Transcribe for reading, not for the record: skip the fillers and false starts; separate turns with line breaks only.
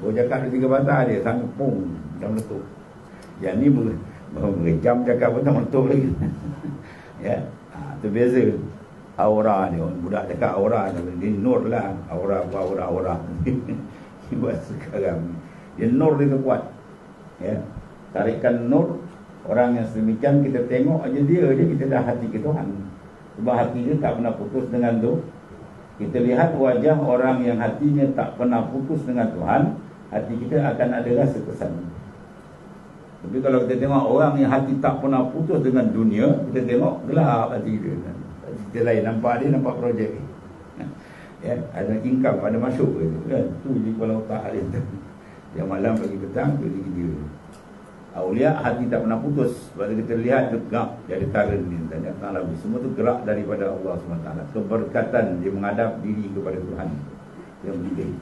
Kau cakap ada 3 patah dia, sanggup pung, macam meletup. Yang ni berjam cakap pun tak meletup lagi. Ya, tu biasa. Aura ni, budak cakap aura ni nur lah. Aura. Buat sekarang dia nur dia kuat. Ya, tarikan nur. Orang yang sedemikian kita tengok aja dia kita dah hati ke Tuhan. Sebab hati dia tak pernah putus dengan tu. Kita lihat wajah orang yang hatinya tak pernah putus dengan Tuhan, hati kita akan ada rasa kesan. Tapi kalau kita tengok orang yang hati tak pernah putus dengan dunia, kita tengok gelap hati dia. Kita lain, nampak dia, nampak projek. Ya, ada income, ada masuk ke kan? Tu je kepala otak dia. Yang malam pagi petang tu dia. Aulia hati tak pernah putus. Sebab kita lihat tegak jadi taran ni tanya lebih. Semua tu gerak daripada Allah SWT. Keberkatan dia menghadap diri kepada Tuhan yang berdiri.